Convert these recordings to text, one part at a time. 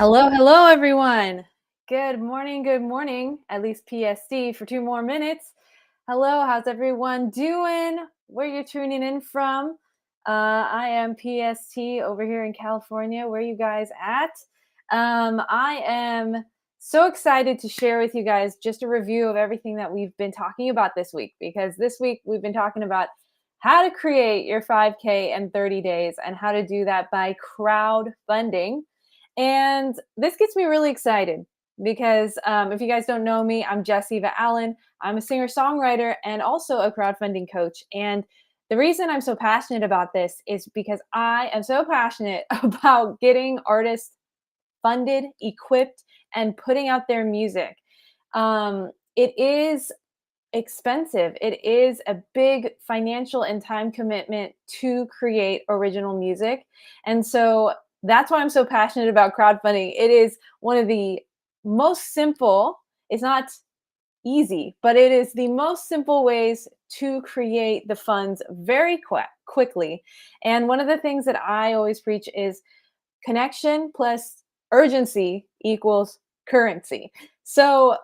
Hello, hello, everyone. Good morning, at least PST for 2 more minutes. Hello, how's everyone doing? Where you're tuning in from? I am PST over here in California. Where you guys at? I am so excited to share with you guys just a review of everything that we've been talking about this week, because this week we've been talking about how to create your 5K in 30 days and how to do that by crowdfunding. And this gets me really excited because if you guys don't know me, I'm Jess Allen. I'm a singer songwriter and also a crowdfunding coach. And the reason I'm so passionate about this is because I am so passionate about getting artists funded, equipped, and putting out their music. It is expensive. It is a big financial and time commitment to create original music. And so that's why I'm so passionate about crowdfunding. It is one of the most simple, it's not easy, but it is the most simple ways to create the funds very quickly. And one of the things that I always preach is connection plus urgency equals currency. So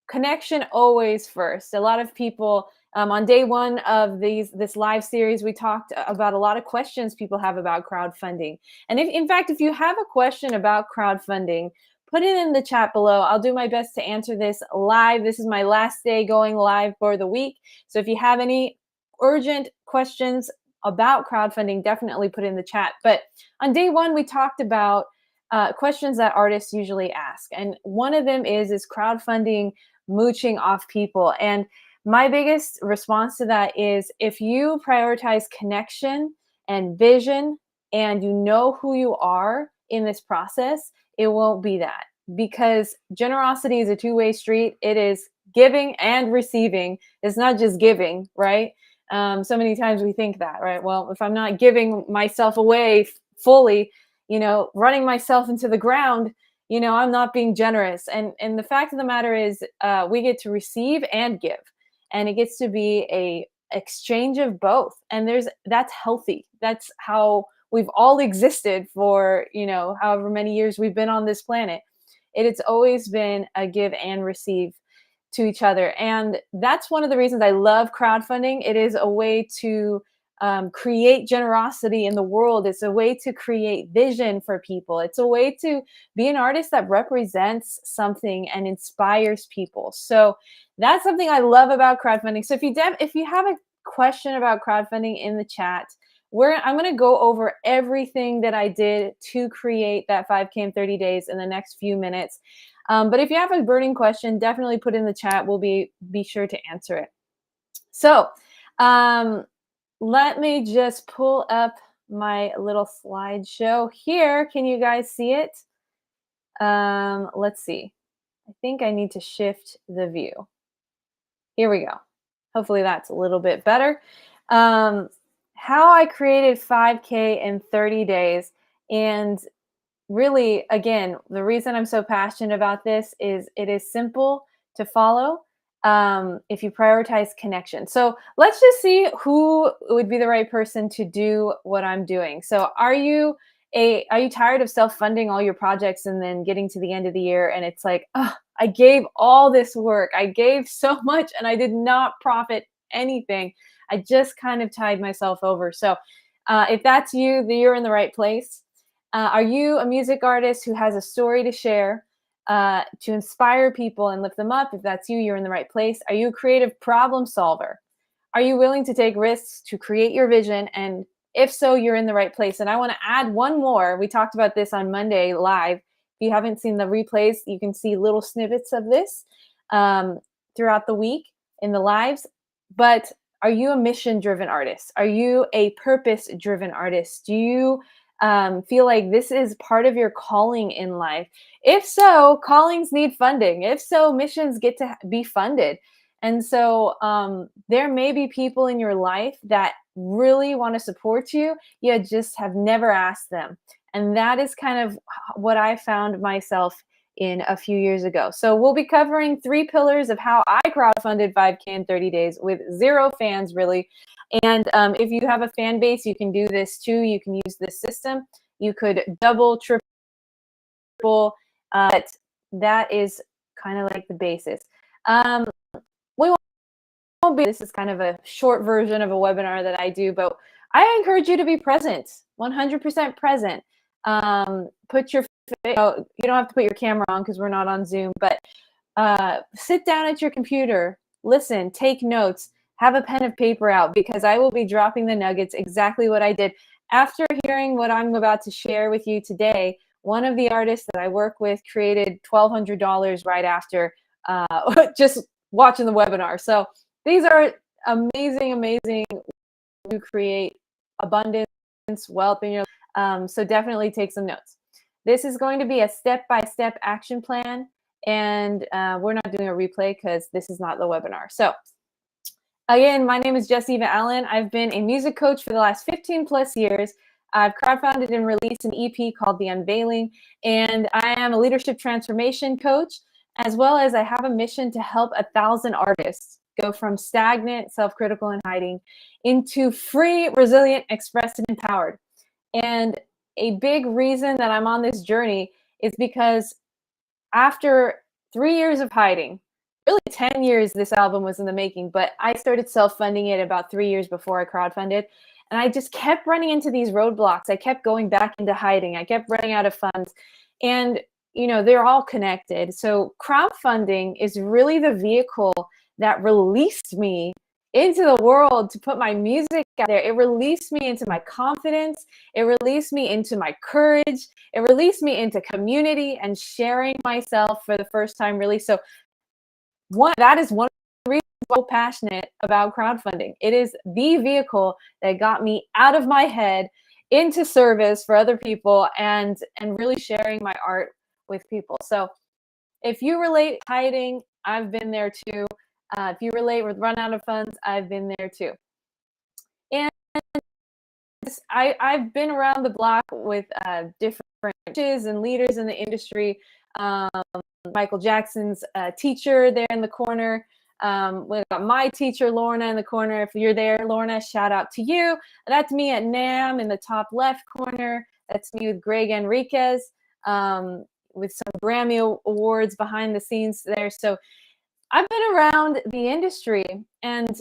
connection always first. A lot of people on day one of this live series, we talked about a lot of questions people have about crowdfunding. And if, in fact, if you have a question about crowdfunding, put it in the chat below. I'll do my best to answer this live. This is my last day going live for the week. So if you have any urgent questions about crowdfunding, definitely put it in the chat. But on day one, we talked about questions that artists usually ask. And one of them is crowdfunding mooching off people? And my biggest response to that is, if you prioritize connection and vision and you know who you are in this process, it won't be that, because generosity is a two-way street. It is giving and receiving. It's not just giving, right? So many times we think that, right? Well, if I'm not giving myself away fully, running myself into the ground, I'm not being generous. And the fact of the matter is, we get to receive and give, and it gets to be a exchange of both. And that's healthy. That's how we've all existed for, however many years we've been on this planet. It has always been a give and receive to each other. And that's one of the reasons I love crowdfunding. It is a way to create generosity in the world. It's a way to create vision for people. It's a way to be an artist that represents something and inspires people. So that's something I love about crowdfunding. So if you have a question about crowdfunding in the chat, I'm going to go over everything that I did to create that 5K in 30 days in the next few minutes. But if you have a burning question, definitely put in the chat. We'll be sure to answer it. So let me just pull up my little slideshow here. Can you guys see it? Let's see. I think I need to shift the view. Here we go. Hopefully that's a little bit better. How I created 5K in 30 days. And really, again, the reason I'm so passionate about this is it is simple to follow if you prioritize connection. So let's just see who would be the right person to do what I'm doing. So are you tired of self-funding all your projects and then getting to the end of the year and it's like, oh, I gave all this work, I gave so much and I did not profit anything. I just kind of tied myself over. So if that's you, then you're in the right place. Are you a music artist who has a story to share, to inspire people and lift them up? If that's you, you're in the right place. Are you a creative problem solver? Are you willing to take risks to create your vision? And if so, you're in the right place. And I want to add one more. We talked about this on Monday live. If you haven't seen the replays, you can see little snippets of this throughout the week in the lives. But are you a mission-driven artist? Are you a purpose-driven artist? Do you feel like this is part of your calling in life? If so, callings need funding. If so, missions get to be funded. And so there may be people in your life that really want to support you, you just have never asked them. And that is kind of what I found myself in a few years ago. So we'll be covering 3 pillars of how I crowdfunded 5K in 30 days with 0 fans, really. And if you have a fan base, you can do this too. You can use this system. You could double, triple But that is kind of like the basis. Um, we won't be, this is kind of a short version of a webinar that I do, but I encourage you to be present, 100% present. Put your, you don't have to put your camera on because we're not on Zoom, but sit down at your computer, listen, take notes, have a pen and paper out, because I will be dropping the nuggets exactly what I did. After hearing what I'm about to share with you today, one of the artists that I work with created $1,200 right after just watching the webinar. So these are amazing, amazing to create abundance, wealth in your life. So definitely take some notes. This is going to be a step-by-step action plan, and we're not doing a replay because this is not the webinar. So again, my name is Jess Allen. I've been a music coach for the last 15 plus years. I've crowdfunded and released an EP called The Unveiling, and I am a leadership transformation coach, as well as I have a mission to help 1,000 artists go from stagnant, self-critical, and hiding into free, resilient, expressed, and empowered. And a big reason that I'm on this journey is because after 3 years of hiding, really 10 years this album was in the making, but I started self-funding it about 3 years before I crowdfunded. And I just kept running into these roadblocks. I kept going back into hiding. I kept running out of funds. And, they're all connected. So crowdfunding is really the vehicle that released me into the world to put my music out there. It released me into my confidence. It released me into my courage. It released me into community and sharing myself for the first time, really. So that is one of the reasons I'm so passionate about crowdfunding. It is the vehicle that got me out of my head into service for other people and really sharing my art with people. So if you relate hiding, I've been there too. If you relate with run out of funds, I've been there too. And I've been around the block with different coaches and leaders in the industry. Michael Jackson's teacher there in the corner. We got my teacher, Lorna, in the corner. If you're there, Lorna, shout out to you. That's me at NAM in the top left corner. That's me with Greg Enriquez, with some Grammy Awards behind the scenes there. So I've been around the industry, and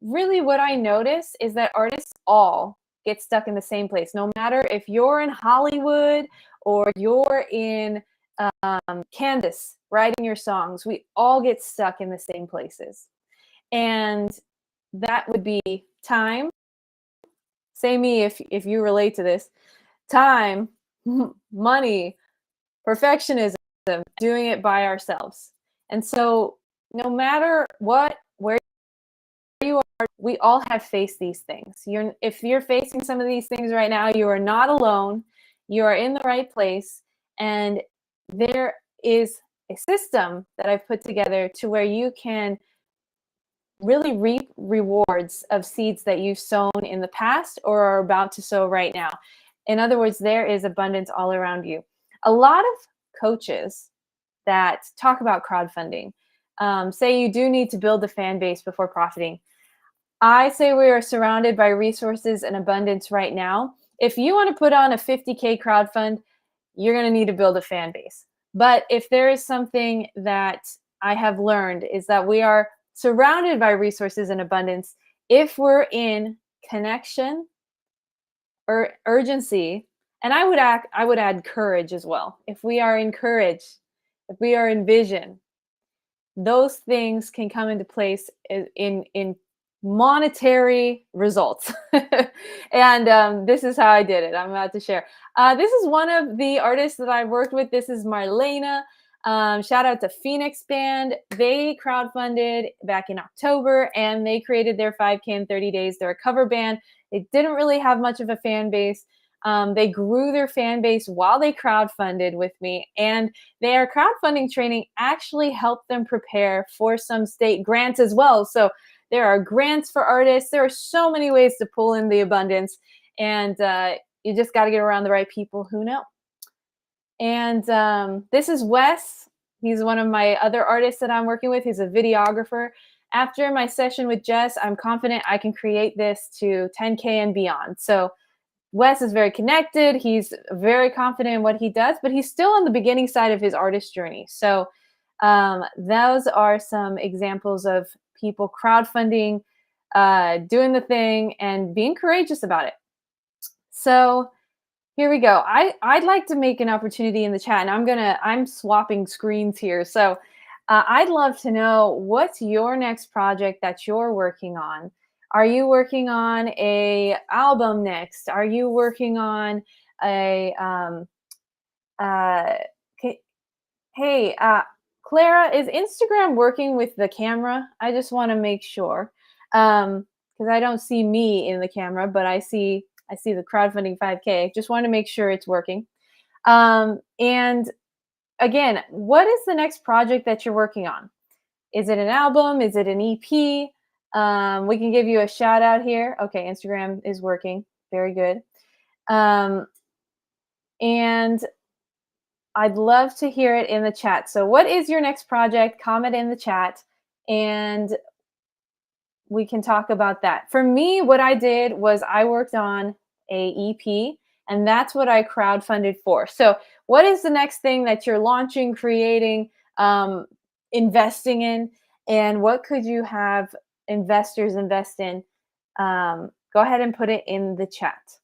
really what I notice is that artists all get stuck in the same place. No matter if you're in Hollywood or you're in Canvas writing your songs, we all get stuck in the same places. And that would be time. Say me if you relate to this. Time, money, perfectionism, doing it by ourselves. And so no matter where you are, we all have faced these things. If you're facing some of these things right now, you are not alone. You are in the right place. And there is a system that I've put together to where you can really reap rewards of seeds that you've sown in the past or are about to sow right now. In other words, there is abundance all around you. A lot of coaches that talk about crowdfunding say you do need to build a fan base before profiting. I say we are surrounded by resources and abundance right now. If you want to put on a 50K crowdfund, you're going to need to build a fan base. But if there is something that I have learned is that we are surrounded by resources and abundance if we're in connection or urgency. And I would add courage as well. If we are in courage, if we are in vision, those things can come into place in monetary results. And this is how I did it. I'm about to share. This is one of the artists that I've worked with. This is Marlena. Shout out to Phoenix Band. They crowdfunded back in October, and they created their 5K in 30 days. They're a cover band. They didn't really have much of a fan base. They grew their fan base while they crowdfunded with me, and their crowdfunding training actually helped them prepare for some state grants as well. So there are grants for artists. There are so many ways to pull in the abundance, and you just got to get around the right people who know. And this is Wes. He's one of my other artists that I'm working with. He's a videographer. After my session with Jess, I'm confident I can create this to 10K and beyond. So Wes is very connected. He's very confident in what he does, but he's still on the beginning side of his artist journey. So those are some examples of people crowdfunding, doing the thing, and being courageous about it. So here we go. I'd like to make an opportunity in the chat, and I'm swapping screens here. So I'd love to know, what's your next project that you're working on? Are you working on a album next? Are you working on a uh, hey, Clara, is Instagram working with the camera? I just want to make sure, because I don't see me in the camera, but I see the crowdfunding 5K. Just want to make sure it's working. And again, what is the next project that you're working on? Is it an album? Is it an EP? We can give you a shout out here. Okay, Instagram is working. Very good. And I'd love to hear it in the chat. So what is your next project? Comment in the chat and we can talk about that. For me, what I did was I worked on a EP, and that's what I crowdfunded for. So what is the next thing that you're launching, creating, investing in, and what could you have investors invest in? Go ahead and put it in the chat.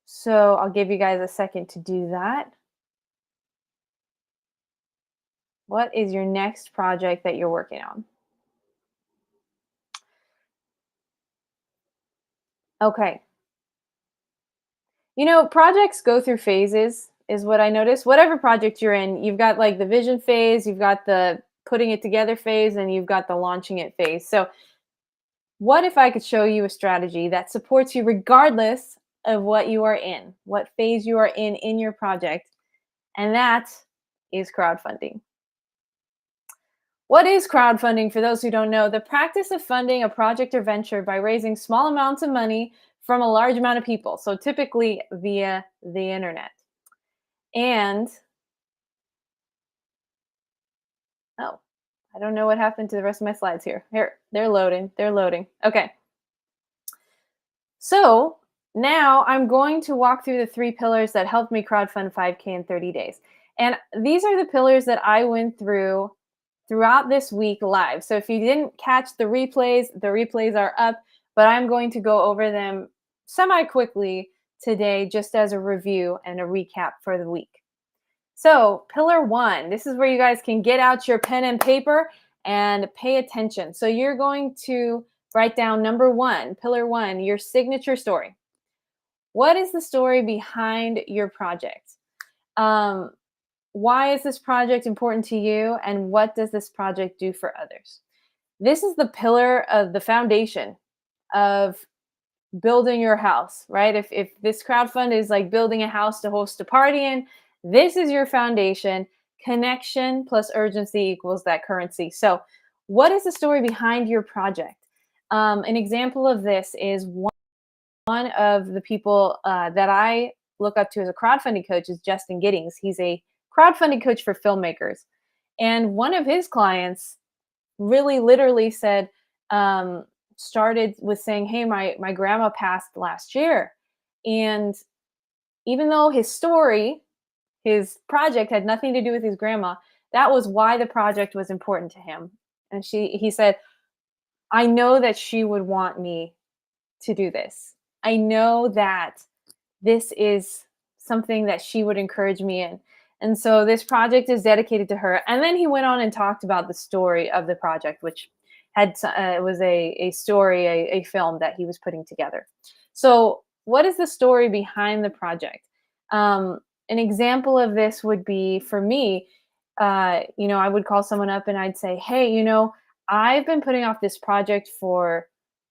So I'll give you guys a second to do that. What is your next project that you're working on? Okay. Projects go through phases, is what I noticed. Whatever project you're in, you've got like the vision phase, you've got the putting it together phase, and you've got the launching it phase. So what if I could show you a strategy that supports you regardless of what you are in, what phase you are in your project? And that is crowdfunding. What is crowdfunding? For those who don't know, the practice of funding a project or venture by raising small amounts of money from a large amount of people, so typically via the internet. And, oh, I don't know what happened to the rest of my slides here. Here, they're loading. Okay. So now I'm going to walk through the 3 pillars that helped me crowdfund 5K in 30 days. And these are the pillars that I went through throughout this week live. So if you didn't catch the replays are up, but I'm going to go over them semi-quickly today just as a review and a recap for the week. So pillar 1, this is where you guys can get out your pen and paper and pay attention. So you're going to write down number 1, pillar 1, your signature story. What is the story behind your project? Why is this project important to you, and what does this project do for others? This is the pillar of the foundation of building your house, right? If this crowdfund is like building a house to host a party in, this is your foundation. Connection plus urgency equals that currency. So what is the story behind your project? An example of this is one of the people that I look up to as a crowdfunding coach is Justin Giddings. He's a crowdfunding coach for filmmakers. And one of his clients really literally said, started with saying, hey, my grandma passed last year. And even though his story, his project had nothing to do with his grandma, that was why the project was important to him. And he said, I know that she would want me to do this. I know that this is something that she would encourage me in. And so this project is dedicated to her. And then he went on and talked about the story of the project, which was a story, a film that he was putting together. So what is the story behind the project? An example of this would be, for me, I would call someone up and I'd say, hey, I've been putting off this project for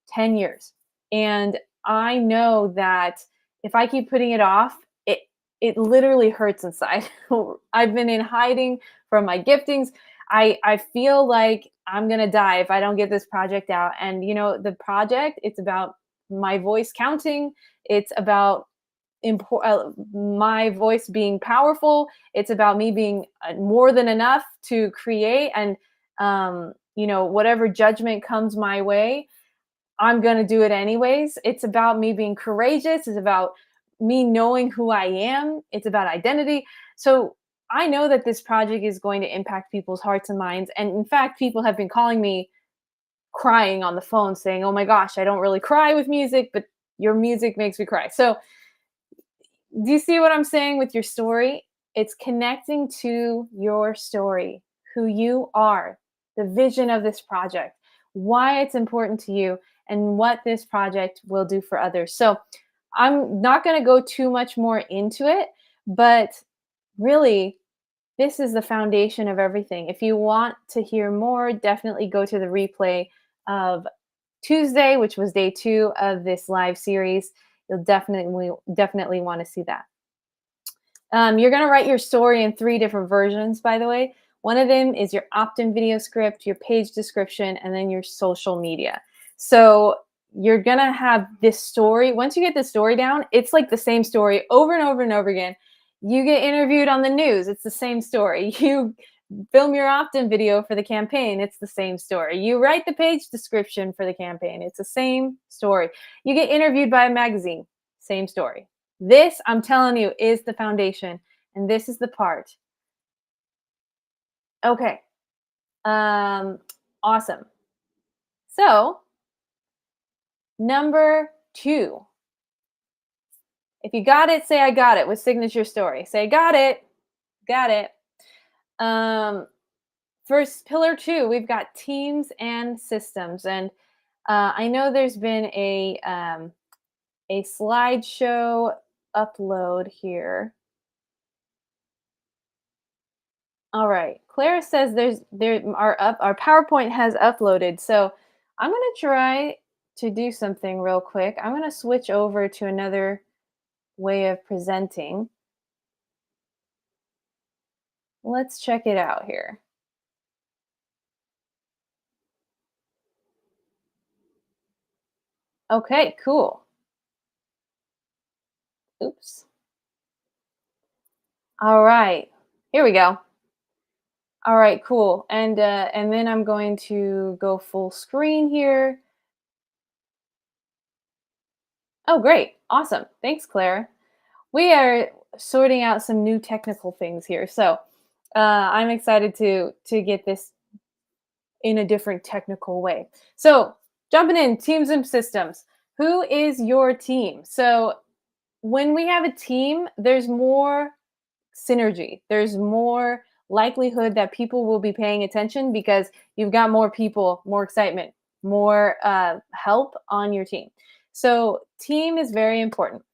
10 years. And I know that if I keep putting it off, it literally hurts inside. I've been in hiding from my giftings. I feel like I'm going to die if I don't get this project out. And, the project, it's about my voice counting. It's about my voice being powerful. It's about me being more than enough to create. And, whatever judgment comes my way, I'm going to do it anyways. It's about me being courageous. It's about me knowing who I am. It's about identity. So I know that this project is going to impact people's hearts and minds. And in fact, people have been calling me crying on the phone saying, "Oh my gosh, I don't really cry with music, but your music makes me cry." So do you see what I'm saying with your story? It's connecting to your story, who you are, the vision of this project, why it's important to you, and what this project will do for others. So, I'm not going to go too much more into it, but really, this is the foundation of everything. If you want to hear more, definitely go to the replay of Tuesday, which was day 2 of this live series. You'll definitely want to see that. You're going to write your story in 3 different versions, by the way. One of them is your opt-in video script, your page description, and then your social media. So you're going to have this story. Once you get the story down, it's like the same story over and over and over again. You get interviewed on the news, it's the same story. You film your opt-in video for the campaign, it's the same story. You write the page description for the campaign, it's the same story. You get interviewed by a magazine, same story. This, I'm telling you, is the foundation, and this is the part. Okay. Awesome. So, number 2. If you got it, say I got it with signature story. Say got it. Got it. First pillar 2, we've got teams and systems, and I know there's been a slideshow upload here. All right. Clara says our PowerPoint has uploaded. So I'm going to try to do something real quick. I'm going to switch over to another way of presenting. Let's check it out here. Okay, cool. Oops. All right. Here we go. All right, cool. And then I'm going to go full screen here. Oh, great. Awesome. Thanks, Claire. We are sorting out some new technical things here. So I'm excited to get this in a different technical way. So jumping in, teams and systems. Who is your team? So when we have a team, there's more synergy. There's more likelihood that people will be paying attention because you've got more people, more excitement, more help on your team. So team is very important.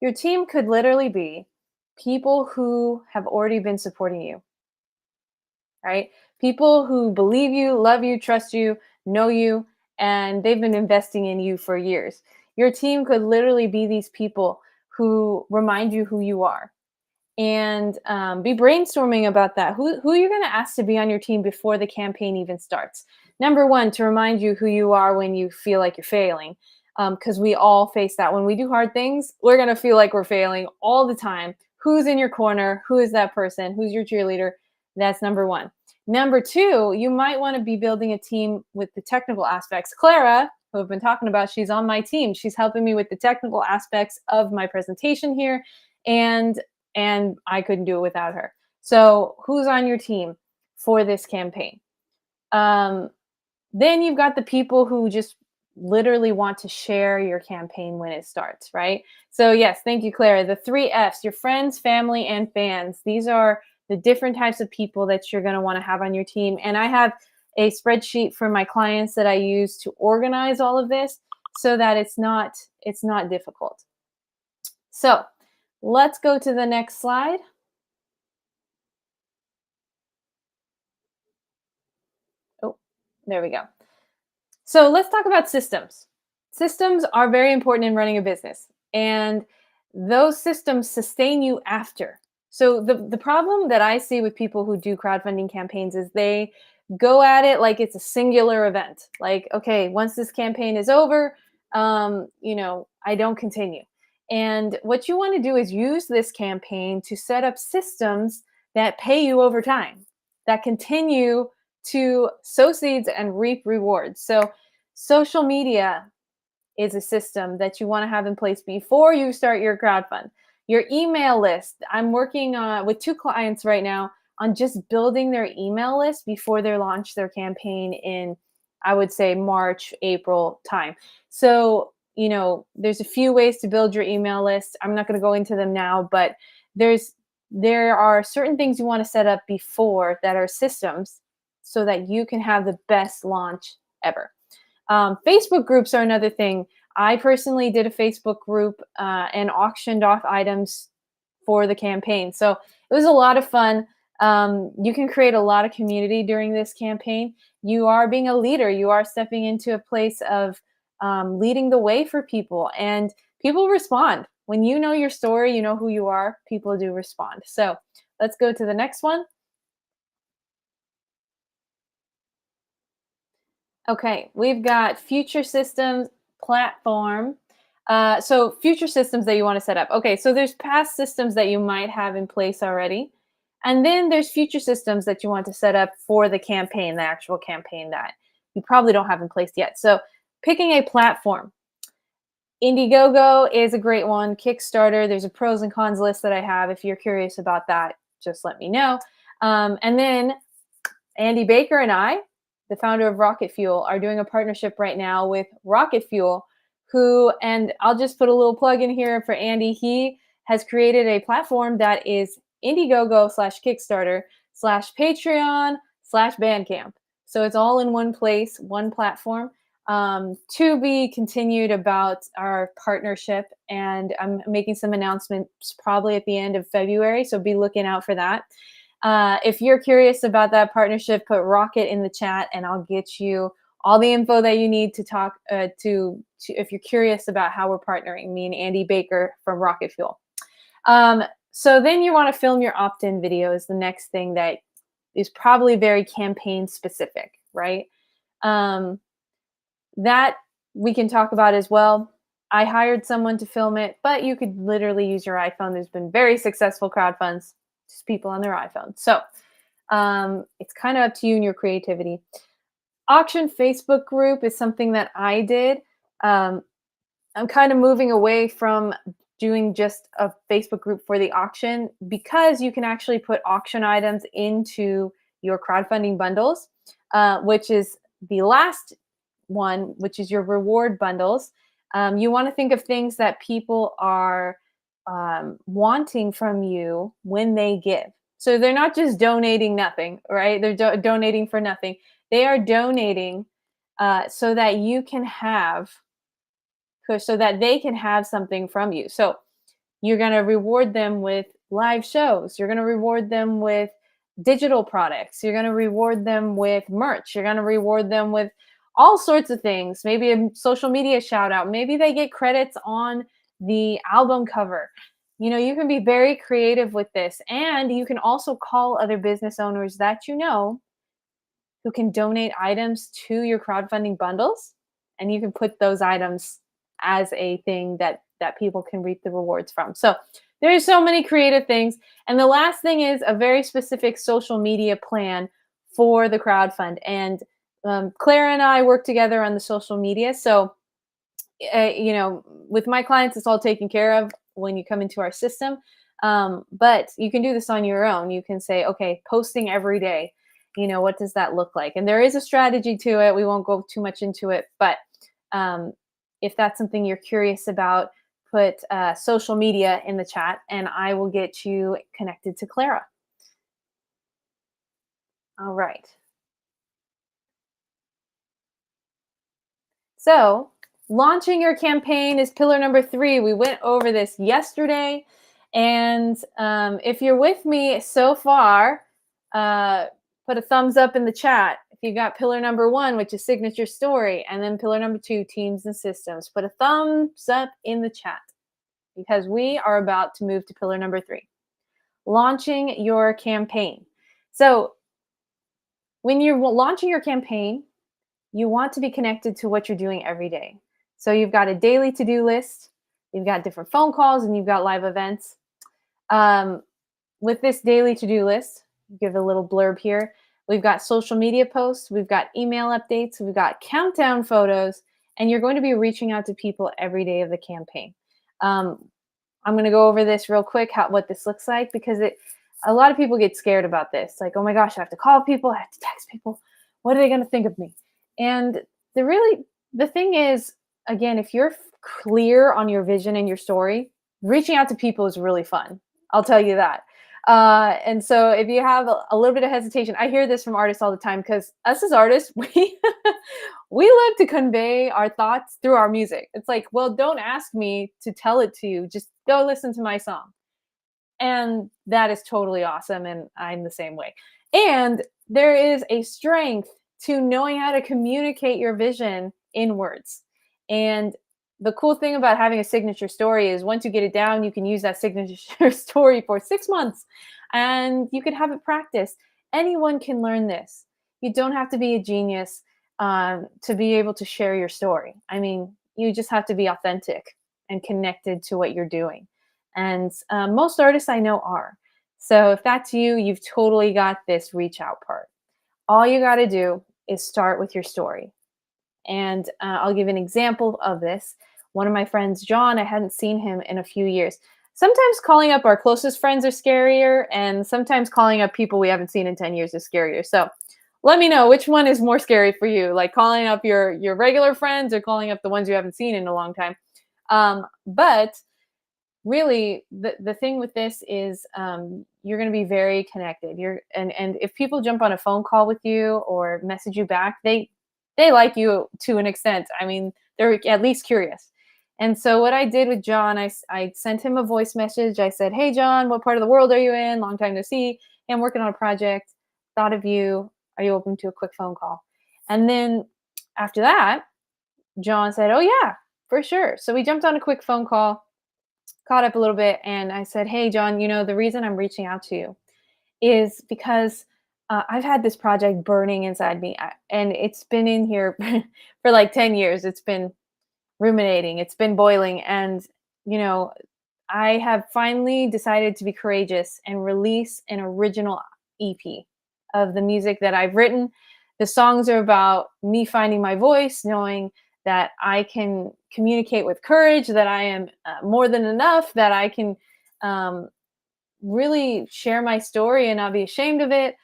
Your team could literally be people who have already been supporting you, right? People who believe you, love you, trust you, know you, and they've been investing in you for years. Your team could literally be these people who remind you who you are, and be brainstorming about that. Who you're going to ask to be on your team before the campaign even starts. Number 1, to remind you who you are when you feel like you're failing, because we all face that. When we do hard things, we're going to feel like we're failing all the time. Who's in your corner? Who is that person? Who's your cheerleader? That's number 1. Number 2, you might want to be building a team with the technical aspects. Clara, who I've been talking about, she's on my team. She's helping me with the technical aspects of my presentation here, and I couldn't do it without her. So who's on your team for this campaign? Then you've got the people who just literally want to share your campaign when it starts, right? So yes, thank you, Clara. The 3 F's, your friends, family, and fans. These are the different types of people that you're going to want to have on your team. And I have a spreadsheet for my clients that I use to organize all of this so that it's not difficult. So let's go to the next slide. Oh, there we go. So let's talk about systems. Systems are very important in running a business, and those systems sustain you after. So the problem that I see with people who do crowdfunding campaigns is they go at it like it's a singular event. Like, okay, once this campaign is over, I don't continue. And what you want to do is use this campaign to set up systems that pay you over time, that continue to sow seeds and reap rewards. So Social media is a system that you want to have in place before you start your crowdfund. Your email list. I'm working with two clients right now on just building their email list before they launch their campaign in, I would say, March, April time. So, there's a few ways to build your email list. I'm not going to go into them now, but there's there are certain things you want to set up before that are systems so that you can have the best launch ever. Facebook groups are another thing. I personally did a Facebook group and auctioned off items for the campaign. So it was a lot of fun. You can create a lot of community during this campaign. You are being a leader, you are stepping into a place of leading the way for people, and people respond. When you know your story, you know who you are, people do respond. So let's go to the next one. Okay, we've got future systems platform. So future systems that you want to set up. Okay, so there's past systems that you might have in place already. And then there's future systems that you want to set up for the campaign, the actual campaign that you probably don't have in place yet. So picking a platform. Indiegogo is a great one. Kickstarter, there's a pros and cons list that I have. If you're curious about that, just let me know. And then Andy Baker and I, the founder of Rocket Fuel, are doing a partnership right now with Rocket Fuel, and I'll just put a little plug in here for Andy. He has created a platform that is Indiegogo slash Kickstarter slash Patreon slash Bandcamp. So it's all in one place, one platform. To be continued about our partnership, and I'm making some announcements probably at the end of February, so be looking out for that. If you're curious about that partnership, put Rocket in the chat and I'll get you all the info that you need to talk if you're curious about how we're partnering, me and Andy Baker from Rocket Fuel. So then you want to film your opt-in video is the next thing that is probably very campaign specific, right? That we can talk about as well. I hired someone to film it, but you could literally use your iPhone. There's been very successful crowdfunds, just people on their iPhone. So it's kind of up to you and your creativity. Auction Facebook group is something that I did. I'm kind of moving away from doing just a Facebook group for the auction because you can actually put auction items into your crowdfunding bundles, which is the last one, which is your reward bundles. You want to think of things that people are wanting from you when they give. So they're not just donating nothing, right? They're donating for nothing. They are donating so that you can have, so that they can have something from you. So you're going to reward them with live shows. You're going to reward them with digital products. You're going to reward them with merch. You're going to reward them with all sorts of things. Maybe a social media shout out. Maybe they get credits on the album cover. You can be very creative with this. And you can also call other business owners that you know who can donate items to your crowdfunding bundles. And you can put those items as a thing that people can reap the rewards from. So there's so many creative things. And the last thing is a very specific social media plan for the crowdfund. And Clara and I work together on the social media. So, with my clients, it's all taken care of when you come into our system. But you can do this on your own. You can say, okay, posting every day, what does that look like? And there is a strategy to it. We won't go too much into it, but if that's something you're curious about, put social media in the chat and I will get you connected to Clara. All right. So launching your campaign is pillar number 3. We went over this yesterday. And if you're with me so far, put a thumbs up in the chat. If you got pillar number 1, which is signature story, and then pillar number 2, teams and systems, put a thumbs up in the chat because we are about to move to pillar number 3, launching your campaign. So when you're launching your campaign, you want to be connected to what you're doing every day. So you've got a daily to-do list, you've got different phone calls, and you've got live events. With this daily to-do list, give a little blurb here. We've got social media posts, we've got email updates, we've got countdown photos, and you're going to be reaching out to people every day of the campaign. Um, I'm going to go over this real quick, what this looks like, because a lot of people get scared about this. Like, oh my gosh, I have to call people, I have to text people. What are they going to think of me? And the thing is, again, if you're clear on your vision and your story, reaching out to people is really fun. I'll tell you that. And so if you have a little bit of hesitation, I hear this from artists all the time, because us as artists, we love to convey our thoughts through our music. It's like, well, don't ask me to tell it to you. Just go listen to my song. And that is totally awesome. And I'm the same way. And there is a strength to knowing how to communicate your vision in words. And the cool thing about having a signature story is once you get it down, you can use that signature story for 6 months and you can have it practiced. Anyone can learn this. You don't have to be a genius to be able to share your story. I mean, you just have to be authentic and connected to what you're doing. And most artists I know are. So if that's you, you've totally got this reach out part. All you got to do is start with your story. And I'll give an example of this. One of my friends, John, I hadn't seen him in a few years. Sometimes calling up our closest friends are scarier, and sometimes calling up people we haven't seen in 10 years is scarier. So let me know which one is more scary for you, like calling up your regular friends or calling up the ones you haven't seen in a long time. But really, the thing with this is you're going to be very connected. And if people jump on a phone call with you or message you back, they like you to an extent. I mean, they're at least curious. And so what I did with John, I sent him a voice message. I said, hey, John, what part of the world are you in? Long time no see. Hey, I'm working on a project. Thought of you. Are you open to a quick phone call? And then after that, John said, oh, yeah, for sure. So we jumped on a quick phone call, caught up a little bit. And I said, hey, John, the reason I'm reaching out to you is because I've had this project burning inside me, and it's been in here for like 10 years. It's been ruminating, it's been boiling. And, I have finally decided to be courageous and release an original EP of the music that I've written. The songs are about me finding my voice, knowing that I can communicate with courage, that I am more than enough, that I can really share my story and not be ashamed of it.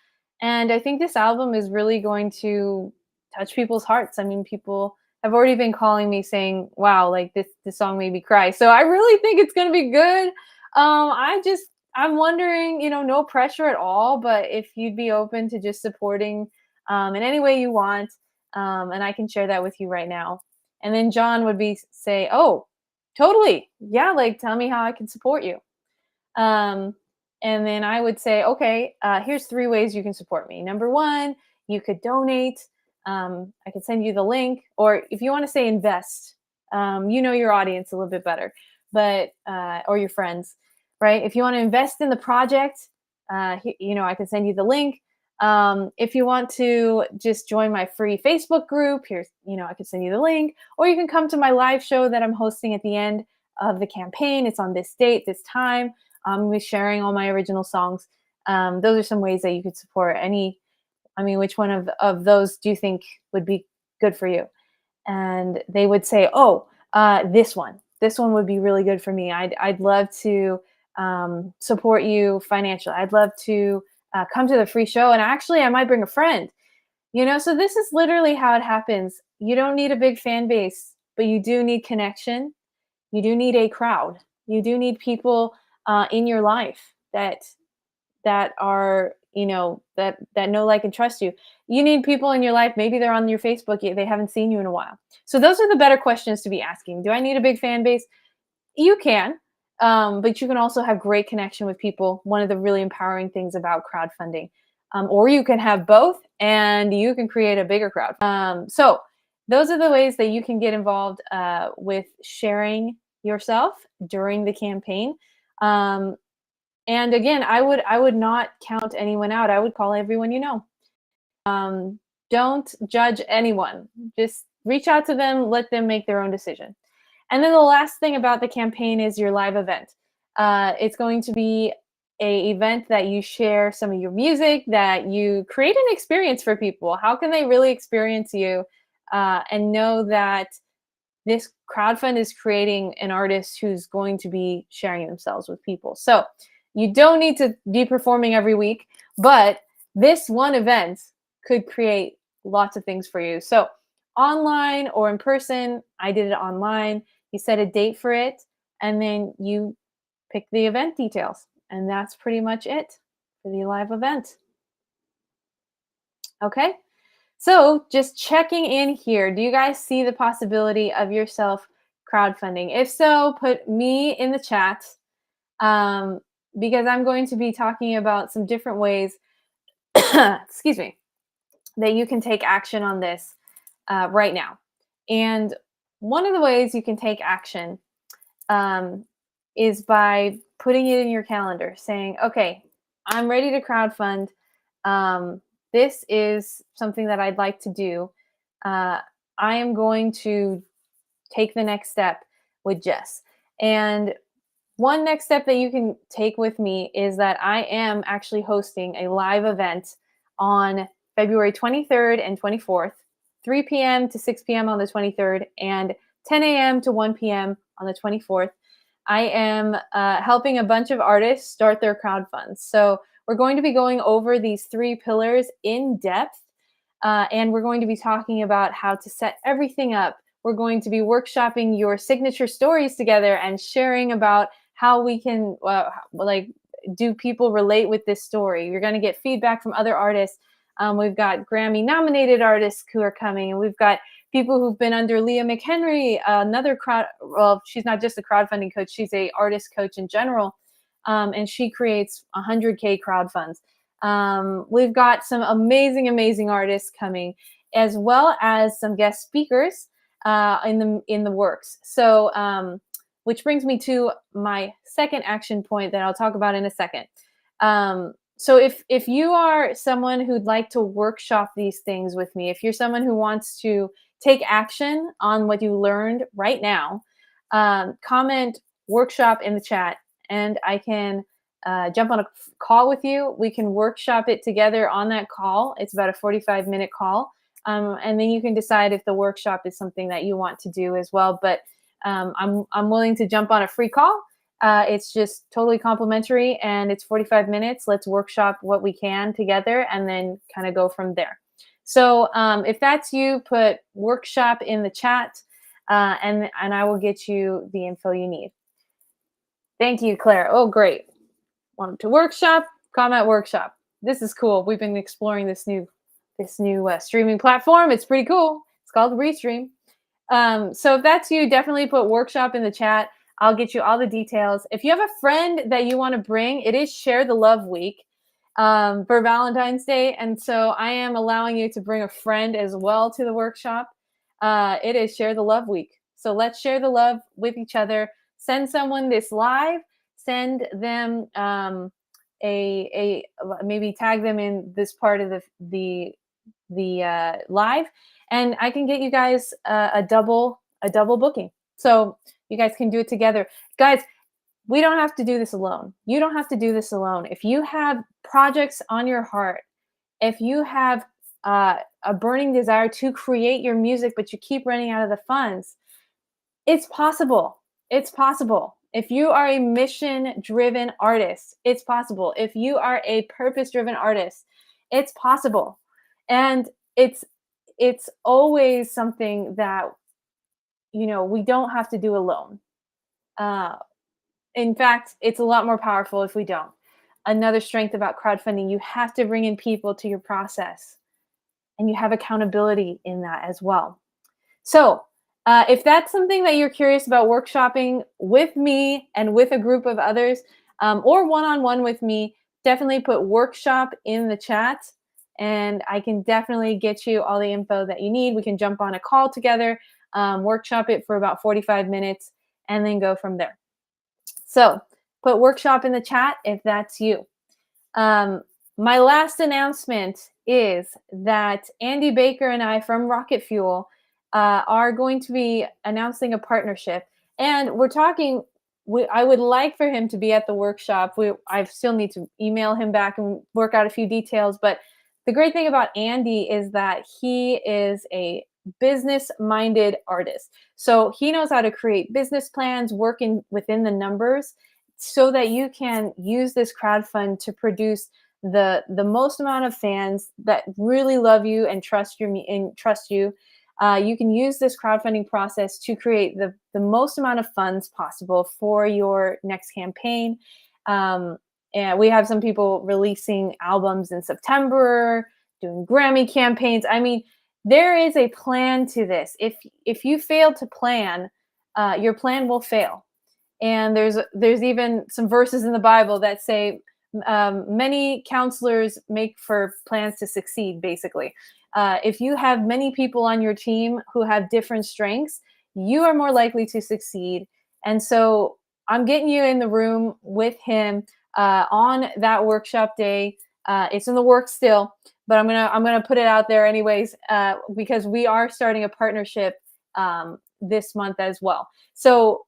And I think this album is really going to touch people's hearts. I mean, people have already been calling me saying, wow, like this song made me cry. So I really think it's going to be good. I'm wondering, no pressure at all, but if you'd be open to just supporting in any way you want. And I can share that with you right now. And then John would say, oh, totally. Yeah. Like, tell me how I can support you. And then I would say, okay, here's 3 ways you can support me. Number 1, you could donate. I could send you the link, or if you want to say invest, your audience a little bit better, but or your friends, right? If you want to invest in the project, I can send you the link. If you want to just join my free Facebook group, here's, I can send you the link, or you can come to my live show that I'm hosting at the end of the campaign. It's on this date, this time. I'm going to be sharing all my original songs. Those are some ways that you could support which one of those do you think would be good for you? And they would say, oh, this one would be really good for me. I'd love to support you financially. I'd love to come to the free show. And actually, I might bring a friend, so this is literally how it happens. You don't need a big fan base, but you do need connection. You do need a crowd. You do need people in your life that are, that know, like, and trust you. You need people in your life. Maybe they're on your Facebook. They haven't seen you in a while. So those are the better questions to be asking. Do I need a big fan base? You can, but you can also have great connection with people. One of the really empowering things about crowdfunding, or you can have both and you can create a bigger crowd. So those are the ways that you can get involved with sharing yourself during the campaign. And again, I would not count anyone out. I would call everyone you know. Don't judge anyone. Just reach out to them, let them make their own decision. And then the last thing about the campaign is your live event. It's going to be a event that you share some of your music, that you create an experience for people. How can they really experience you and know that this crowdfund is creating an artist who's going to be sharing themselves with people? So you don't need to be performing every week, but this one event could create lots of things for you. So online or in person, I did it online. You set a date for it, and then you pick the event details. And that's pretty much it for the live event. Okay. So just checking in here. Do you guys see the possibility of yourself crowdfunding? If so, put me in the chat, um, because I'm going to be talking about some different ways, excuse me, that you can take action on this right now. And one of the ways you can take action um, is by putting it in your calendar, saying, okay, I'm ready to crowdfund. This is something that I'd like to do. I am going to take the next step with Jess. And one next step that you can take with me is that I am actually hosting a live event on February 23rd and 24th, 3 p.m. to 6 p.m. on the 23rd, and 10 a.m. to 1 p.m. on the 24th. I am helping a bunch of artists start their crowdfunds. So we're going to be going over these 3 pillars in depth, and we're going to be talking about how to set everything up. We're going to be workshopping your signature stories together and sharing about how we can do people relate with this story. You're going to get feedback from other artists. We've got Grammy nominated artists who are coming, and we've got people who've been under Leah McHenry, another she's not just a crowdfunding coach, she's a artist coach in general. And she creates 100K crowdfunds. We've got some amazing artists coming, as well as some guest speakers in the works. So which brings me to my second action point that I'll talk about in a second. So if you are someone who'd like to workshop these things with me, if you're someone who wants to take action on what you learned right now, comment workshop in the chat, and I can jump on a call with you. We can workshop it together on that call. It's about a 45-minute call. And then you can decide if the workshop is something that you want to do as well. But I'm willing to jump on a free call. It's just totally complimentary, and it's 45 minutes. Let's workshop what we can together and then kind of go from there. So if that's you, put workshop in the chat, and I will get you the info you need. Thank you, Claire. Oh, great. Want to workshop? Comment workshop. This is cool. We've been exploring this new streaming platform. It's pretty cool. It's called Restream. So if that's you, definitely put workshop in the chat. I'll get you all the details. If you have a friend that you want to bring, it is Share the Love Week for Valentine's Day. And so I am allowing you to bring a friend as well to the workshop. It is Share the Love Week. So let's share the love with each other. Send someone this live. Send them maybe tag them in this part of the live, and I can get you guys a double booking. So you guys can do it together. Guys, we don't have to do this alone. You don't have to do this alone. If you have projects on your heart, if you have a burning desire to create your music, but you keep running out of the funds, it's possible. It's possible. If you are a mission-driven artist, it's possible. If you are a purpose-driven artist, it's possible. And it's always something that, we don't have to do alone. In fact, it's a lot more powerful if we don't. Another strength about crowdfunding, you have to bring in people to your process, and you have accountability in that as well. So if that's something that you're curious about workshopping with me and with a group of others, or one-on-one with me, definitely put workshop in the chat, and I can definitely get you all the info that you need. We can jump on a call together, workshop it for about 45 minutes, and then go from there. So put workshop in the chat if that's you. My last announcement is that Andy Baker and I from Rocket Fuel are going to be announcing a partnership. And we're talking I would like for him to be at the workshop. I still need to email him back and work out a few details. But the great thing about Andy is that he is a business minded artist. So he knows how to create business plans, working within the numbers so that you can use this crowdfund to produce the most amount of fans that really love you and trust you. You can use this crowdfunding process to create the most amount of funds possible for your next campaign. And we have some people releasing albums in September, doing Grammy campaigns. I mean, there is a plan to this. If you fail to plan, your plan will fail. And there's even some verses in the Bible that say many counselors make for plans to succeed. Basically, if you have many people on your team who have different strengths, you are more likely to succeed. And so I'm getting you in the room with him on that workshop day. It's in the works still, but I'm gonna put it out there anyways because we are starting a partnership this month as well. So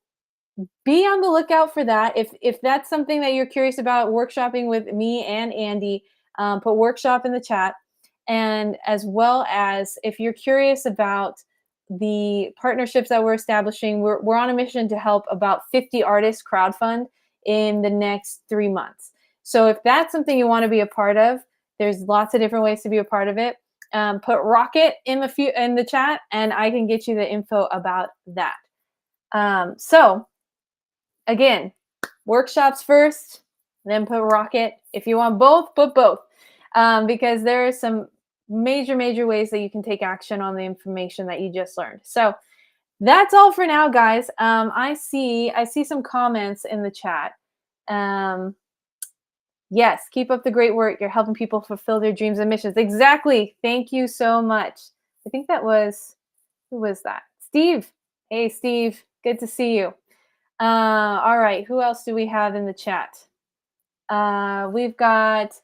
be on the lookout for that. If that's something that you're curious about, workshopping with me and Andy, put workshop in the chat. And as well as if you're curious about the partnerships that we're establishing, we're on a mission to help about 50 artists crowdfund in the next 3 months. So if that's something you want to be a part of, there's lots of different ways to be a part of it. Put Rocket in the chat, and I can get you the info about that. So again, workshops first, then put Rocket. If you want both, put both, because there are some major ways that you can take action on the information that you just learned. So that's all for now, guys. I see some comments in the chat. Yes, keep up the great work. You're helping people fulfill their dreams and missions. Exactly. Thank you so much. I think that was, who was that? Steve. Hey, Steve. Good to see you. All right. Who else do we have in the chat? We've got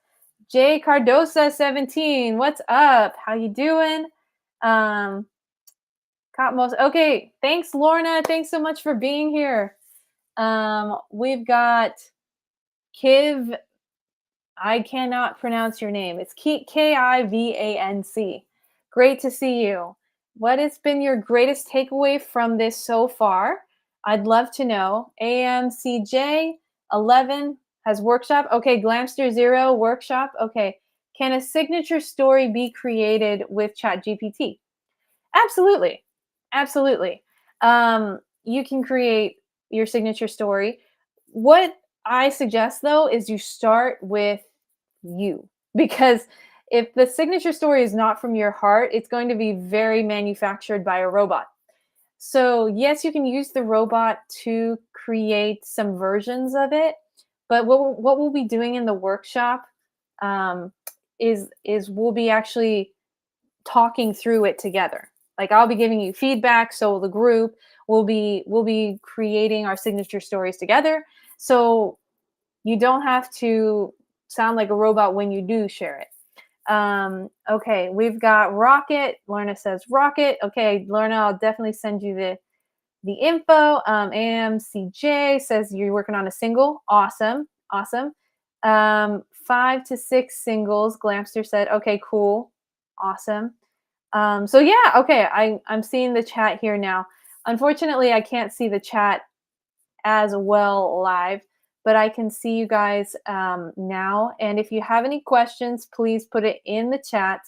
Jay Cardosa 17. What's up? How you doing? Okay. Thanks, Lorna. Thanks so much for being here. We've got Kiv. I cannot pronounce your name. It's Kivanc. Great to see you. What has been your greatest takeaway from this so far? I'd love to know. AMCJ11 has workshop. Okay, Glamster 0 workshop. Okay. Can a signature story be created with ChatGPT? Absolutely. Absolutely. You can create your signature story. What I suggest, though, is you start with you, because if the signature story is not from your heart, it's going to be very manufactured by a robot. So yes, you can use the robot to create some versions of it, but what we'll be doing in the workshop is we'll be actually talking through it together. Like, I'll be giving you feedback, so the group will be creating our signature stories together. So you don't have to sound like a robot when you do share it. Okay, we've got Rocket. Lorna says Rocket. Okay, Lorna, I'll definitely send you the info. AMCJ says you're working on a single. Awesome. 5 to 6 singles. Glamster said, okay, cool. Awesome. So yeah, okay, I'm seeing the chat here now. Unfortunately, I can't see the chat as well live, but I can see you guys now. And if you have any questions, please put it in the chat.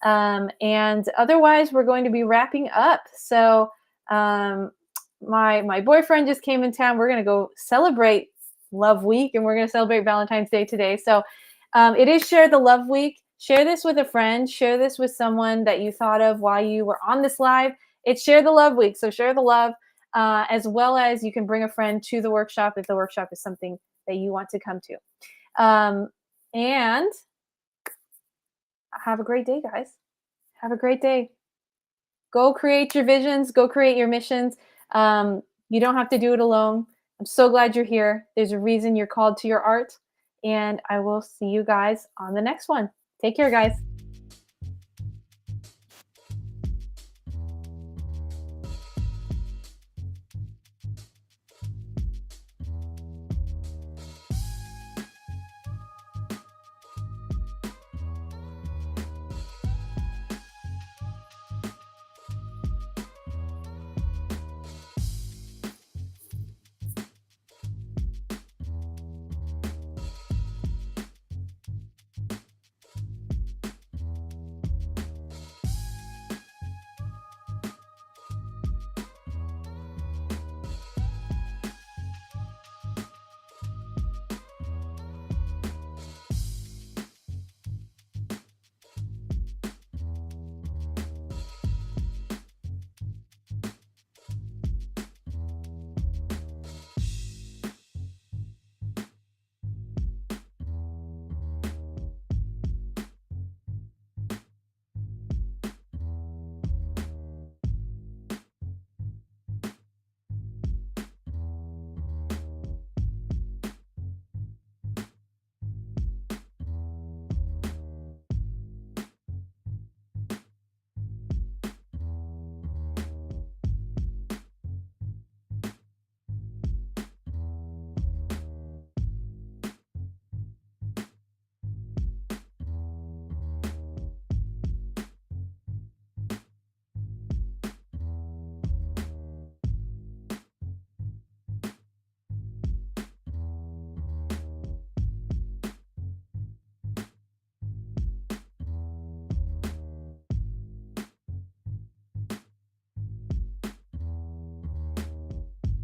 And otherwise, we're going to be wrapping up. So my boyfriend just came in town. We're going to go celebrate Love Week, and we're going to celebrate Valentine's Day today. So it is Share the Love Week. Share this with a friend. Share this with someone that you thought of while you were on this live. It's Share the Love Week. So share the love. As well as you can bring a friend to the workshop if the workshop is something that you want to come to. And have a great day, guys. Have a great day. Go create your visions. Go create your missions. You don't have to do it alone. I'm so glad you're here. There's a reason you're called to your art. And I will see you guys on the next one. Take care, guys.